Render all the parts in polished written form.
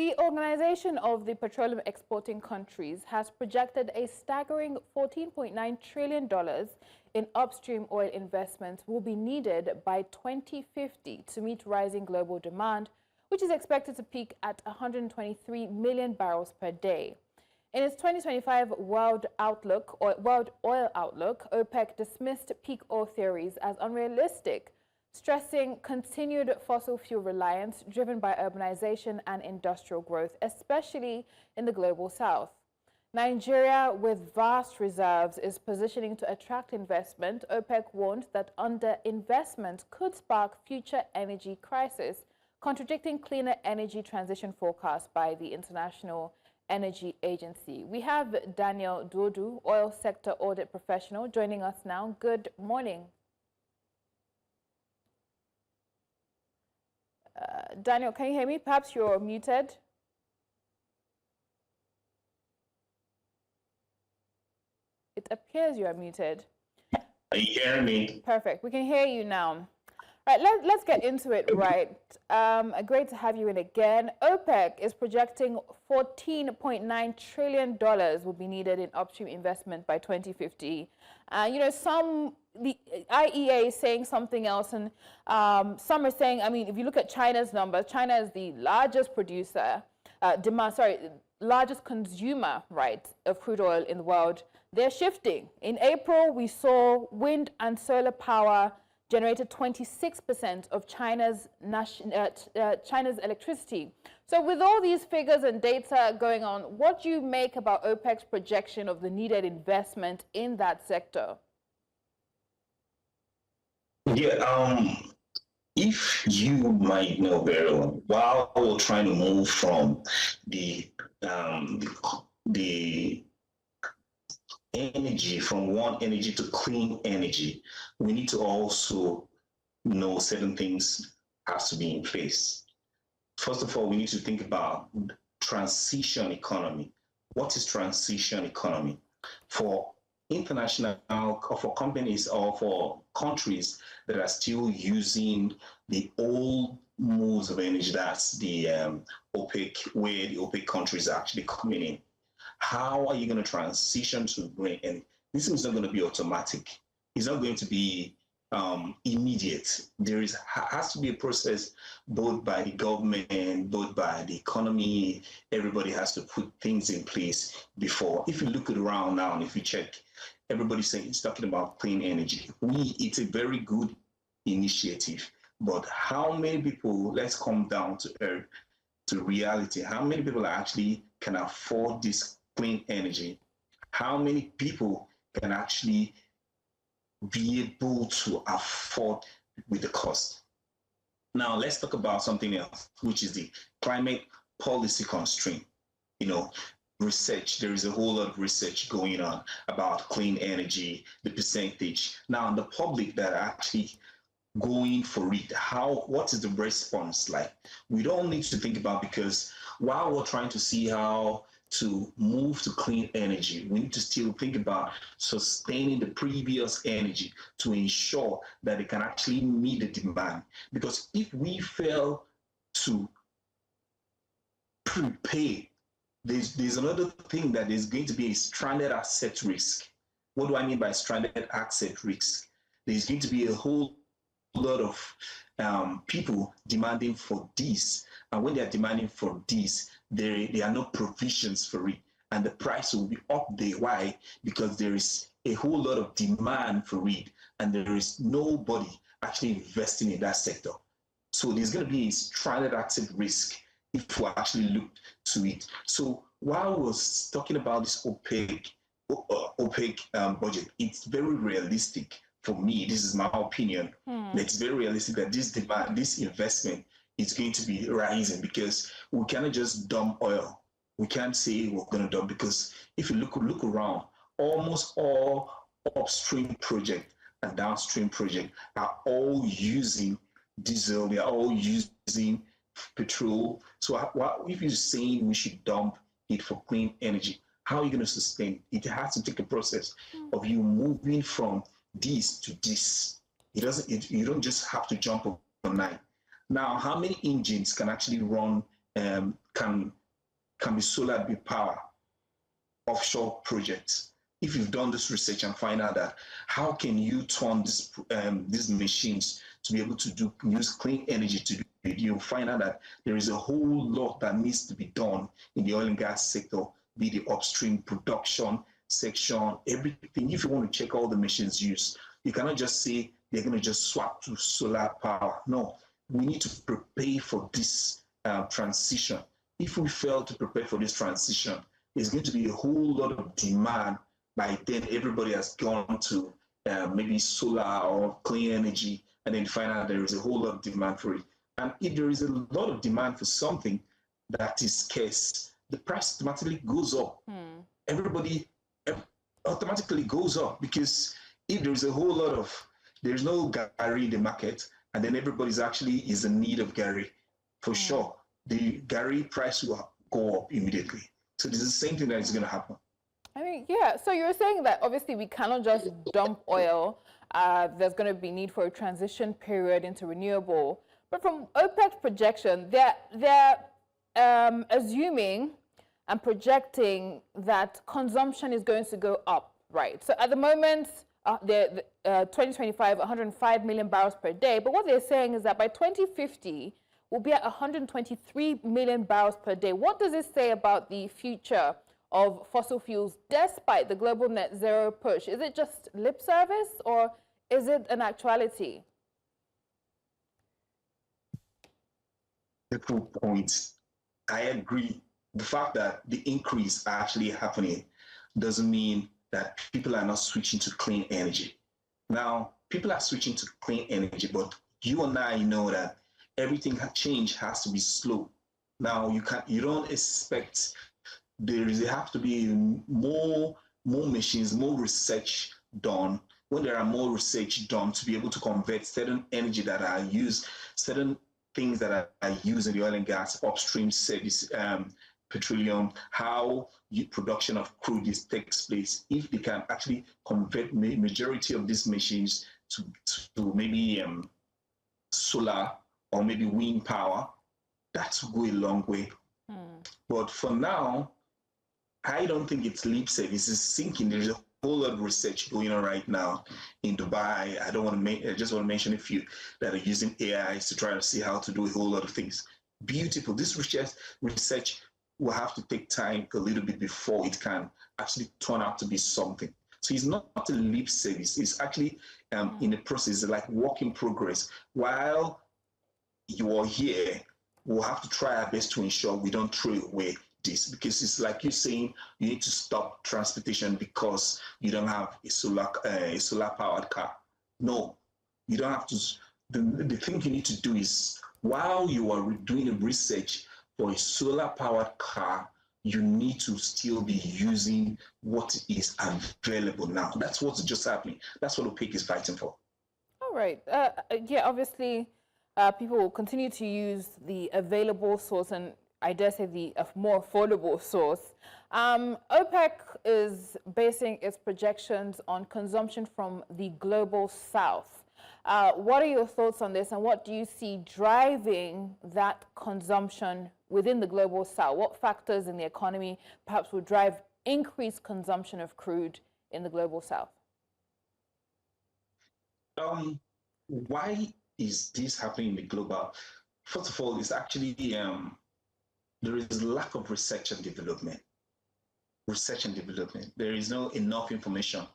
The Organization of the Petroleum Exporting Countries has projected a staggering $14.9 trillion in upstream oil investments will be needed by 2050 to meet rising global demand, which is expected to peak at 123 million barrels per day. In its 2025 World Oil Outlook, OPEC dismissed peak oil theories as unrealistic, stressing continued fossil fuel reliance driven by urbanization and industrial growth, especially in the global south. Nigeria, with vast reserves, is positioning to attract investment. OPEC warned that underinvestment could spark future energy crisis, contradicting cleaner energy transition forecasts by the International Energy Agency. We have Daniel Duodu, oil sector audit professional, joining us now. Good morning. Daniel, can you hear me? Perhaps you're muted. It appears you are muted. Are you hearing me? Perfect. We can hear you now. All right, let's get into it, right? Great to have you in again. OPEC is projecting $14.9 trillion will be needed in upstream investment by 2050. The IEA is saying something else, and some are saying, I mean, if you look at China's numbers, China is the largest producer, largest consumer, right, of crude oil in the world. They're shifting. In April, we saw wind and solar power generated 26% of China's electricity. So with all these figures and data going on, what do you make about OPEC's projection of the needed investment in that sector? Yeah, if you might know very well, while we're trying to move from the energy, from one energy to clean energy, we need to also know certain things have to be in place. First of all, we need to think about transition economy. What is transition economy? For for companies or for countries that are still using the old modes of energy, that's the OPEC, where the OPEC countries are actually coming in. How are you going to transition to green energy? This is not going to be automatic. It's not going to be immediate. There has to be a process, both by the government, both by the economy. Everybody has to put things in place before. If you look around now, and if you check, everybody's saying it's talking about clean energy. It's a very good initiative, but how many people? Let's come down to earth, to reality. How many people actually can afford this clean energy? How many people can actually be able to afford with the cost? Now, let's talk about something else, which is the climate policy constraint. Research. There is a whole lot of research going on about clean energy, the percentage. Now, the public that are actually going for it, what is the response like? We don't need to think about, because while we're trying to see how to move to clean energy, we need to still think about sustaining the previous energy to ensure that it can actually meet the demand. Because if we fail to prepare, there's another thing that is going to be a stranded asset risk. What do I mean by stranded asset risk? There's going to be a whole lot of people demanding for this, and when they are demanding for this, there are no provisions for it, and the price will be up there. Why? Because there is a whole lot of demand for it, and there is nobody actually investing in that sector. So there's going to be a stranded asset risk if we actually look to it. So while we're talking about this OPEC budget, it's very realistic for me. This is my opinion. It's very realistic that this investment is going to be rising, because we cannot just dump oil. We can't say we're going to dump, because if you look around, almost all upstream project and downstream project are all using diesel. They are all using petrol. So if you're saying we should dump it for clean energy, how are you going to sustain it? It has to take a process of you moving from this to this. You don't just have to jump overnight. Now, how many engines can actually run can be solar power offshore projects. If you've done this research and find out that how can you turn these machines to be able to use clean energy to do it, you'll find out that there is a whole lot that needs to be done in the oil and gas sector, be the upstream production section, everything. If you want to check all the machines used, you cannot just say they're going to just swap to solar power. No, we need to prepare for this transition. If we fail to prepare for this transition, there's going to be a whole lot of demand. By then, everybody has gone to maybe solar or clean energy, and then find out there is a whole lot of demand for it. And if there is a lot of demand for something that is scarce, the price automatically goes up. Everybody automatically goes up, because if there's a whole lot of, there's no Gary in the market, and then everybody's actually is in need of Gary, for sure, the Gary price will go up immediately. So this is the same thing that is going to happen. I mean, yeah, so you're saying that obviously we cannot just dump oil. There's going to be need for a transition period into renewable. But from OPEC's projection, they're assuming and projecting that consumption is going to go up, right? So at the moment, 2025, 105 million barrels per day. But what they're saying is that by 2050, we'll be at 123 million barrels per day. What does this say about the future of fossil fuels despite the global net zero push? Is it just lip service, or is it an actuality? The point, I agree. The fact that the increase are actually happening doesn't mean that people are not switching to clean energy. Now, people are switching to clean energy, but you and I know that everything change has to be slow. Now, you don't expect there have to be more machines, more research done. When there are more research done to be able to convert certain energy that are used, certain things that are used in the oil and gas upstream service, petroleum, how production of crude takes place. If they can actually convert majority of these machines to maybe solar or maybe wind power, that will go a long way. But for now, I don't think it's lip service. It's sinking. There's a whole lot of research going on right now in Dubai. I just want to mention a few that are using AIs to try to see how to do a whole lot of things. Beautiful. This research will have to take time a little bit before it can actually turn out to be something. So it's not a lip service. It's actually in the process, like work in progress. While you are here, we'll have to try our best to ensure we don't throw away this, because it's like you're saying you need to stop transportation because you don't have a solar powered car. No, you don't have to. The thing you need to do is, while you are doing the research for a solar powered car, you need to still be using what is available now. That's what's just happening. That's what OPEC is fighting for. All right. Yeah, obviously, people will continue to use the available source, and I dare say the more affordable source. OPEC is basing its projections on consumption from the global south. What are your thoughts on this, and what do you see driving that consumption within the global south? What factors in the economy perhaps will drive increased consumption of crude in the global south? Why is this happening in the global? First of all, it's actually there is lack of research and development. There is no enough information.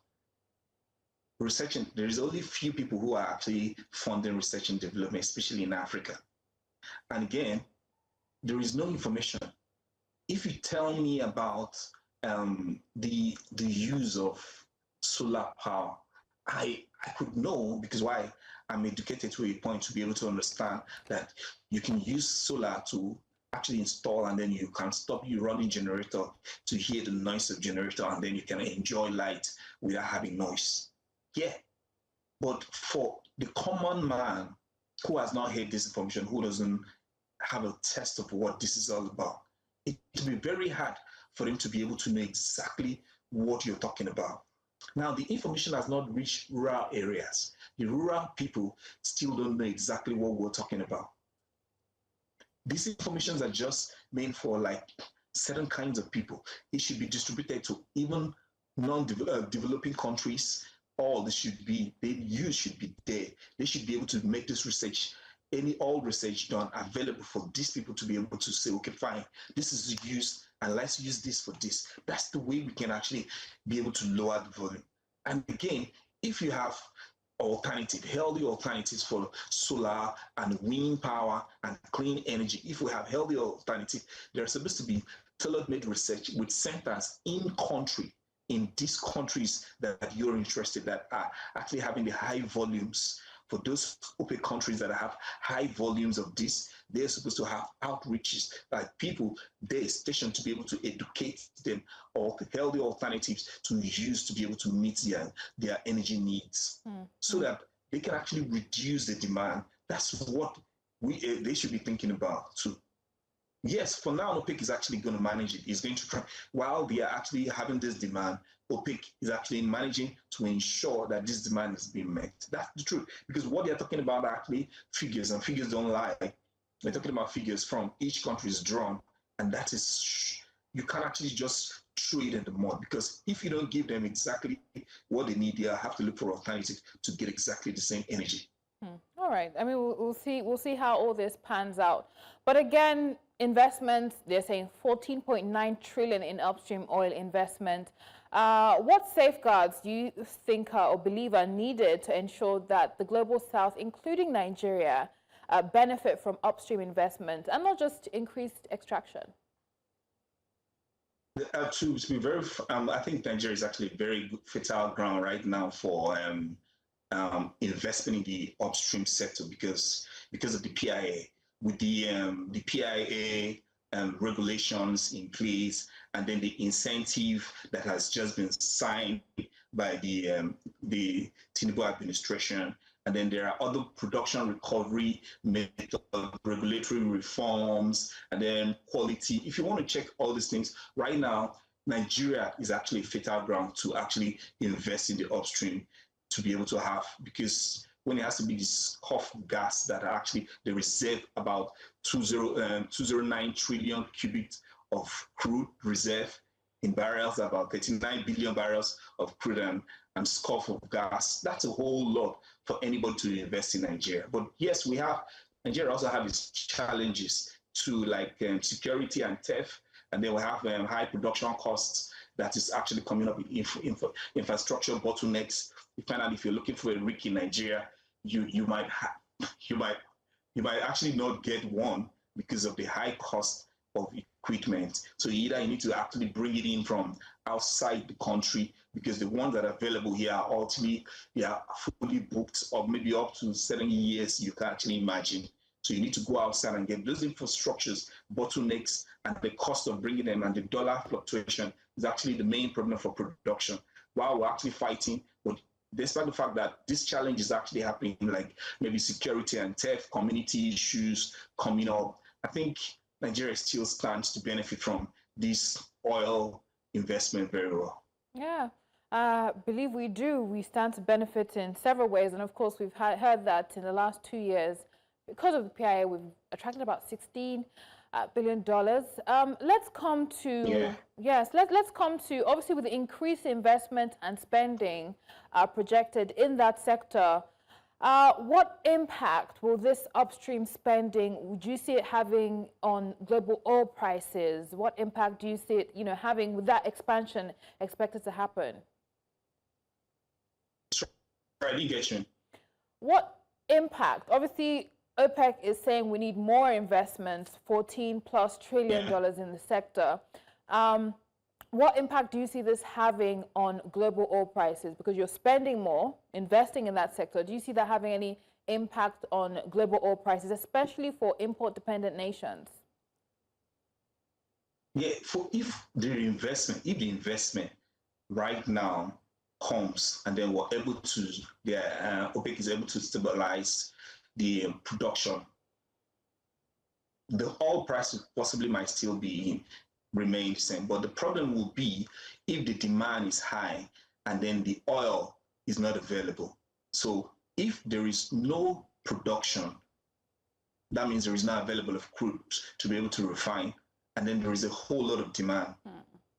There is only few people who are actually funding research and development, especially in Africa. And again, there is no information. If you tell me about the use of solar power, I could know, because why? I'm educated to a point to be able to understand that you can use solar to actually install, and then you can stop your running generator to hear the noise of generator, and then you can enjoy light without having noise. Yeah, but for the common man who has not heard this information, who doesn't have a test of what this is all about, it will be very hard for them to be able to know exactly what you're talking about. Now, the information has not reached rural areas. The rural people still don't know exactly what we're talking about. these informations are just meant for like certain kinds of people. It should be distributed to even non-developing countries. All this should be, you should be there. They should be able to make this research, all research done available for these people to be able to say, okay, fine, this is used, and let's use this for this. That's the way we can actually be able to lower the volume. And again, if you have healthy alternatives for solar and wind power and clean energy, if we have healthy alternatives, there's supposed to be tailor-made research with centers in country, in these countries that you're interested, that are actually having the high volumes. For those OPEC countries that have high volumes of this, they're supposed to have outreaches, like people there stationed to be able to educate them of the healthy alternatives to use to be able to meet their energy needs, so that they can actually reduce the demand. That's what they should be thinking about too. Yes, for now, OPEC is actually going to manage it. It's going to try, while they are actually having this demand, OPEC is actually managing to ensure that this demand is being met. That's the truth. Because what they're talking about are actually figures, and figures don't lie. They're talking about figures from each country's drawn, and that is, you can't actually just throw it in the mud, because if you don't give them exactly what they need, they have to look for alternatives to get exactly the same energy. All right. I mean, we'll see how all this pans out. But again, investments, they're saying 14.9 trillion in upstream oil investment. What safeguards do you think or believe are needed to ensure that the global south, including Nigeria, benefit from investment and not just increased extraction? To be very, I think Nigeria is actually a very good fertile ground right now for investment in the upstream sector, because of the PIA, with the PIA regulations in place, and then the incentive that has just been signed by the Tinubu administration. And then there are other production recovery method, regulatory reforms, and then quality. If you want to check all these things, right now, Nigeria is actually a fertile ground to actually invest in the upstream, to be able to have, because when it has to be this cough gas that are actually, they reserve about 209 trillion cubic of crude reserve in barrels, about 39 billion barrels of crude and scoff of gas. That's a whole lot for anybody to invest in Nigeria. But yes, Nigeria also have its challenges to, like security and theft, and then we have high production costs that is actually coming up with infrastructure bottlenecks. You find out if you're looking for a rig in Nigeria, you might actually not get one because of the high cost of equipment. So either you need to actually bring it in from outside the country, because the ones that are available here are ultimately, they are fully booked, or maybe up to 7 years, you can actually imagine. So you need to go outside and get those infrastructures, bottlenecks, and the cost of bringing them, and the dollar fluctuation is actually the main problem for production. While we're actually fighting, but despite the fact that this challenge is actually happening, like maybe security and theft, community issues coming up, I think Nigeria still stands to benefit from this oil investment very well. Yeah, I believe we do. We stand to benefit in several ways. And of course, we've heard that in the last 2 years, because of the PIA, we've attracted about $16 billion. Let's come to, yes, let's come to, obviously, with the increased investment and spending projected in that sector, what impact will this upstream spending, do you see it having on global oil prices? What impact do you see it, having with that expansion expected to happen? I didn't get you. What impact? Obviously, OPEC is saying we need more investments, $14+ trillion in the sector. What impact do you see this having on global oil prices? Because you're spending more, investing in that sector. Do you see that having any impact on global oil prices, especially for import-dependent nations? Yeah, if the investment right now comes, and then we're able to, OPEC is able to stabilize the production, the oil price possibly might still remain the same. But the problem will be if the demand is high and then the oil is not available. So if there is no production, that means there is not available of crude to be able to refine, and then there is a whole lot of demand.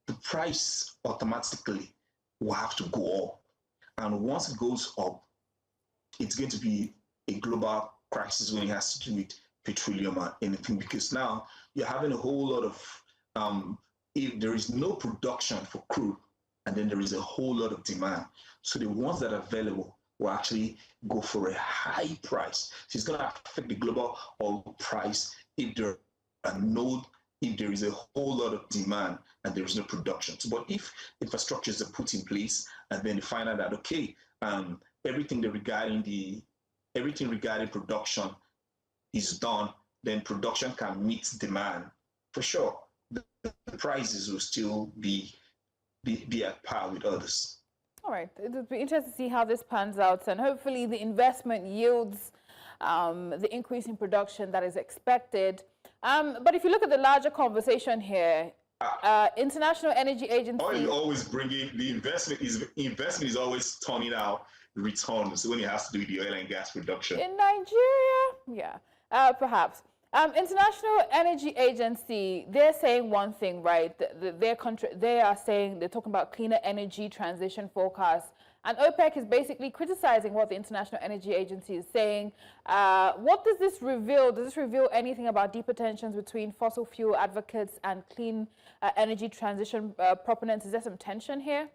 The price automatically will have to go up. And once it goes up, it's going to be a global crisis when it has to do with petroleum or anything, because now you're having a whole lot of, if there is no production for crude, and then there is a whole lot of demand. So the ones that are available will actually go for a high price. So it's going to affect the global oil price if there is a whole lot of demand and there is no production. So, but if infrastructures are put in place and then you find out that, okay, everything regarding production is done, then production can meet demand. For sure, the prices will still be at par with others. All right, it'll be interesting to see how this pans out, and hopefully the investment yields the increase in production that is expected. But if you look at the larger conversation here, International Energy Agency. Oil always bringing the investment is always turning out returns when it has to do with the oil and gas production in Nigeria. Yeah, perhaps. International Energy Agency, they're saying one thing, right? They're talking about cleaner energy transition forecasts. And OPEC is basically criticizing what the International Energy Agency is saying. What does this reveal? Does this reveal anything about deeper tensions between fossil fuel advocates and clean energy transition proponents? Is there some tension here?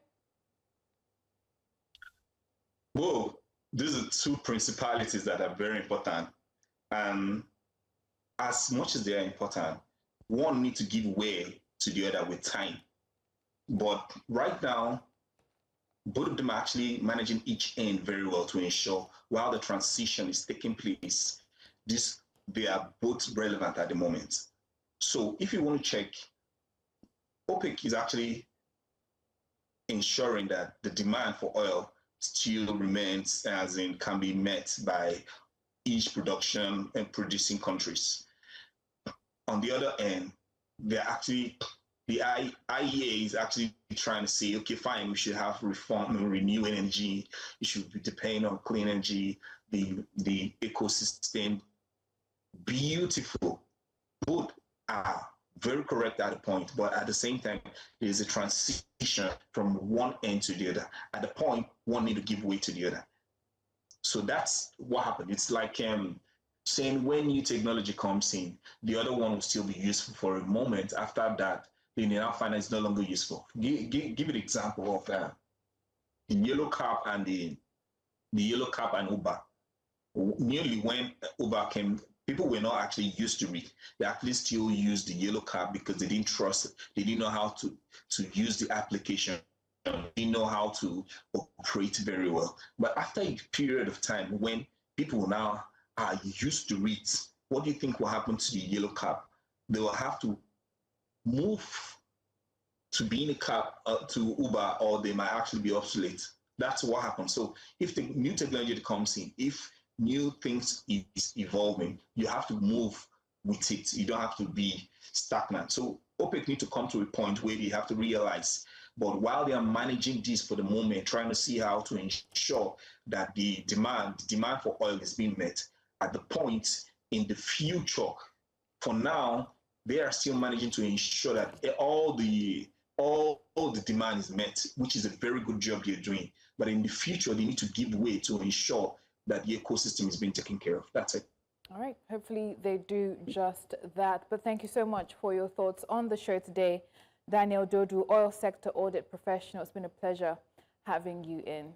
Well, these are two principalities that are very important. And as much as they are important, one needs to give way to the other with time. But right now, both of them are actually managing each end very well to ensure while the transition is taking place, they are both relevant at the moment. So if you want to check, OPEC is actually ensuring that the demand for oil still remains, as in can be met by each production and producing countries. On the other end, the IEA is actually trying to say, okay, fine, we should have reform and renew energy. It should be depending on clean energy, the ecosystem. Beautiful. Both are very correct at a point, but at the same time, there is a transition from one end to the other. At the point, one need to give way to the other. So that's what happened. It's like saying when new technology comes in, the other one will still be useful for a moment. After that, then you now find it's no longer useful. Give an example of the yellow cab and the yellow cab and Uber. Nearly when Uber came, people were not actually used to it. They actually still used the yellow cab because they didn't trust it. They didn't know how to use the application. They didn't know how to operate very well. But after a period of time, when people now are used to it, what do you think will happen to the yellow cab? They will have to move to being a cab to Uber, or they might actually be obsolete. That's what happens. So if the new technology comes in, if new things is evolving, you have to move with it. You don't have to be stagnant. So OPEC need to come to a point where they have to realize, but while they are managing this for the moment, trying to see how to ensure that the demand for oil is being met, at the point in the future, for now, they are still managing to ensure that all the demand is met, which is a very good job they're doing. But in the future, they need to give way to ensure that the ecosystem is being taken care of. That's it. All right. Hopefully they do just that. But thank you so much for your thoughts on the show today. Daniel Duodu, oil sector audit professional. It's been a pleasure having you in.